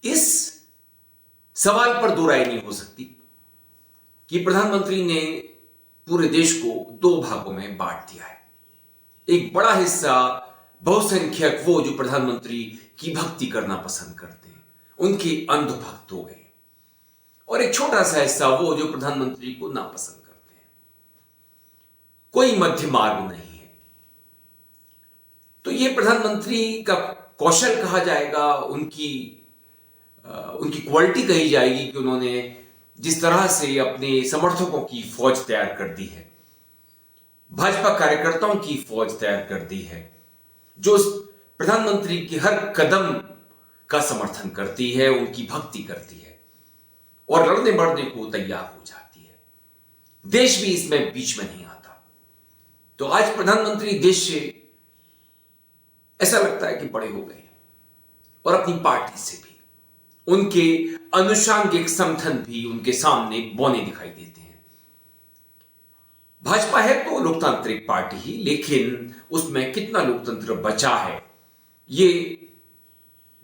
इस सवाल पर दो राय नहीं हो सकती कि प्रधानमंत्री ने पूरे देश को दो भागों में बांट दिया है। एक बड़ा हिस्सा बहुसंख्यक वो जो प्रधानमंत्री की भक्ति करना पसंद करते हैं, उनके अंध भक्त हो गए, और एक छोटा सा हिस्सा वो जो प्रधानमंत्री को नापसंद करते हैं। कोई मध्य मार्ग नहीं है। तो ये प्रधानमंत्री का कौशल कहा जाएगा, उनकी क्वालिटी कही जाएगी कि उन्होंने जिस तरह से अपने समर्थकों की फौज तैयार कर दी है, भाजपा कार्यकर्ताओं की फौज तैयार कर दी है, जो प्रधानमंत्री के हर कदम का समर्थन करती है, उनकी भक्ति करती है और लड़ने बढ़ने को तैयार हो जाती है। देश भी इसमें बीच में नहीं आता। तो आज प्रधानमंत्री देश से ऐसा लगता है कि बड़े हो गए, और अपनी पार्टी से भी उनके अनुषांगिक समर्थन भी उनके सामने बौने दिखाई देते हैं। भाजपा है तो लोकतांत्रिक पार्टी ही, लेकिन उसमें कितना लोकतंत्र बचा है, ये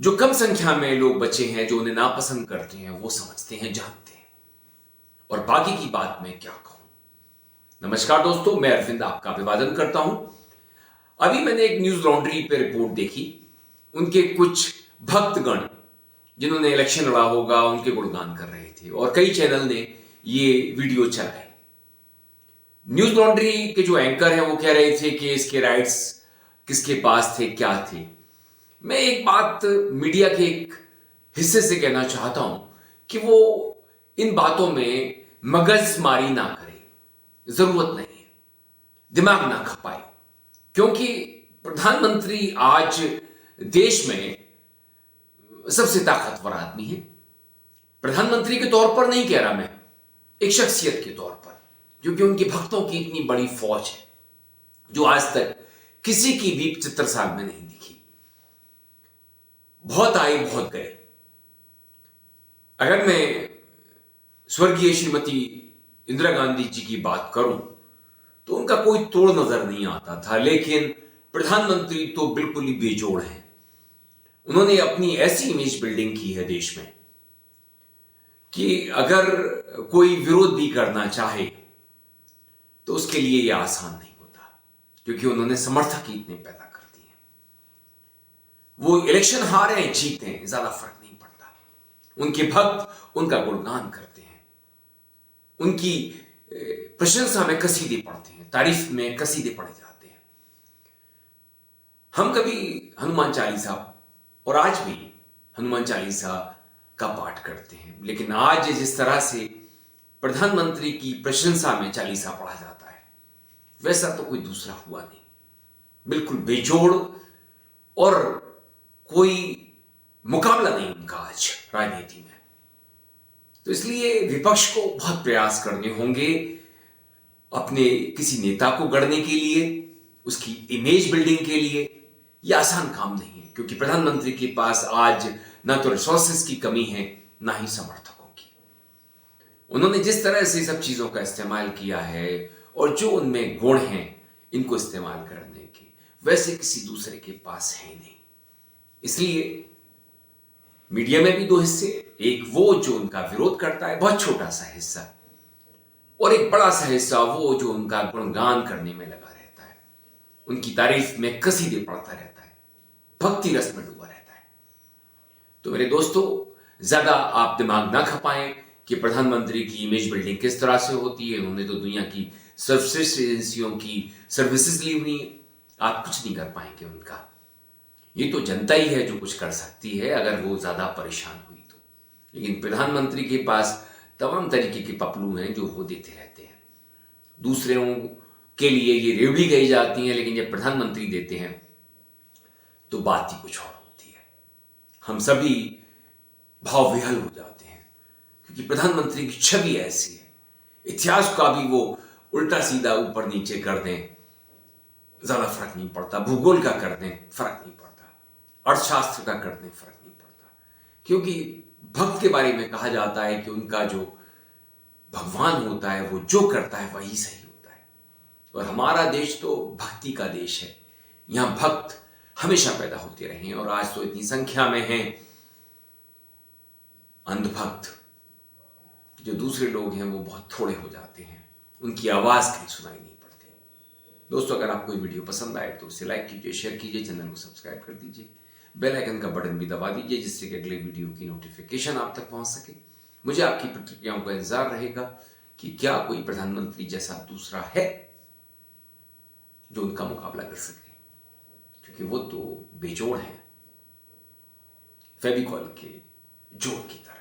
जो कम संख्या में लोग बचे हैं जो उन्हें नापसंद करते हैं, वो समझते हैं, जानते हैं। और बाकी की बात मैं क्या कहूं। नमस्कार दोस्तों, मैं अरविंद आपका अभिवादन करता हूं। अभी मैंने एक न्यूज लॉन्ड्री पे रिपोर्ट देखी। उनके कुछ भक्तगण जिन्होंने इलेक्शन लड़ा होगा, उनके गुणगान कर रहे थे और कई चैनल ने ये वीडियो चलाए। न्यूज लॉन्ड्री के जो एंकर हैं वो कह रहे थे कि इसके राइट्स किसके पास थे, क्या थे। मैं एक बात मीडिया के एक हिस्से से कहना चाहता हूं कि वो इन बातों में मगजमारी ना करे, जरूरत नहीं है, दिमाग ना खपाए, क्योंकि प्रधानमंत्री आज देश में सबसे ताकतवर आदमी है। प्रधानमंत्री के तौर पर नहीं कह रहा मैं, एक शख्सियत के तौर पर, क्योंकि उनके भक्तों की इतनी बड़ी फौज है जो आज तक किसी की भी 75 साल में नहीं दिखी। बहुत आए, बहुत गए। अगर मैं स्वर्गीय श्रीमती इंदिरा गांधी जी की बात करूं तो उनका कोई तोड़ नजर नहीं आता था, लेकिन प्रधानमंत्री तो बिल्कुल ही बेजोड़ हैं। उन्होंने अपनी ऐसी इमेज बिल्डिंग की है देश में कि अगर कोई विरोध भी करना चाहे तो उसके लिए यह आसान नहीं होता, क्योंकि उन्होंने समर्थक ही इतने पैदा कर दिए। वो इलेक्शन हारे हैं, जीते हैं, ज्यादा फर्क नहीं पड़ता। उनके भक्त उनका गुणगान करते हैं, उनकी प्रशंसा में कसीदे पढ़ते हैं, तारीफ में कसीदे पढ़े जाते हैं। हम कभी हनुमान चालीसा, और आज भी हनुमान चालीसा का पाठ करते हैं, लेकिन आज जिस तरह से प्रधानमंत्री की प्रशंसा में चालीसा पढ़ा जाता है, वैसा तो कोई दूसरा हुआ नहीं। बिल्कुल बेजोड़, और कोई मुकाबला नहीं उनका आज राजनीति में। तो इसलिए विपक्ष को बहुत प्रयास करने होंगे अपने किसी नेता को गढ़ने के लिए, उसकी इमेज बिल्डिंग के लिए। यह आसान काम नहीं है, क्योंकि प्रधानमंत्री के पास आज ना तो रिसोर्सेस की कमी है, ना ही समर्थकों की। उन्होंने जिस तरह से सब चीजों का इस्तेमाल किया है और जो उनमें गुण हैं इनको इस्तेमाल करने के, वैसे किसी दूसरे के पास है नहीं। इसलिए मीडिया में भी दो हिस्से, एक वो जो उनका विरोध करता है, बहुत छोटा सा हिस्सा, और एक बड़ा सा हिस्सा वो जो उनका गुणगान करने में लगा रहता है, उनकी तारीफ में कसीदे पढ़ता रहता है, भक्ति रस में डूबा रहता है। तो मेरे दोस्तों, ज्यादा आप दिमाग ना खपाएं कि प्रधानमंत्री की इमेज बिल्डिंग किस तरह से होती है। उन्होंने तो दुनिया की सर्वश्रेष्ठ एजेंसियों की सर्विसेज ली हुई है, आप कुछ नहीं कर पाएंगे उनका। ये तो जनता ही है जो कुछ कर सकती है, अगर वो ज्यादा परेशान हुई तो। लेकिन प्रधानमंत्री के पास तमाम तरीके के पपलू हैं जो वो देते रहते हैं। दूसरों के लिए ये रेवड़ी गई जाती है, लेकिन जब प्रधानमंत्री देते हैं तो बात ही कुछ और होती है। हम सभी भाव विहल हो जाते हैं, क्योंकि प्रधानमंत्री की छवि ऐसी है। इतिहास का भी वो उल्टा सीधा ऊपर नीचे कर दें, ज्यादा फर्क नहीं पड़ता। भूगोल का कर दें, फर्क नहीं पड़ता। अर्थशास्त्र का कर दें, फर्क नहीं पड़ता। क्योंकि भक्त के बारे में कहा जाता है कि उनका जो भगवान होता है, वो जो करता है वही सही होता है। और हमारा देश तो भक्ति का देश है। यहां भक्त हमेशा पैदा होते रहे हैं, और आज तो इतनी संख्या में हैं अंधभक्त, जो दूसरे लोग हैं वो बहुत थोड़े हो जाते हैं, उनकी आवाज़ कहीं सुनाई नहीं पड़ती। दोस्तों, अगर आपको ये वीडियो पसंद आए तो उसे लाइक कीजिए, शेयर कीजिए, चैनल को सब्सक्राइब कर दीजिए, बेल आइकन का बटन भी दबा दीजिए जिससे कि अगले वीडियो की नोटिफिकेशन आप तक पहुंच सके। मुझे आपकी प्रतिक्रियाओं का इंतजार रहेगा कि क्या कोई प्रधानमंत्री जैसा दूसरा है जो उनका मुकाबला कर सके, क्योंकि वो तो बेजोड़ हैं, फेविकॉल के जोड़ की तरह।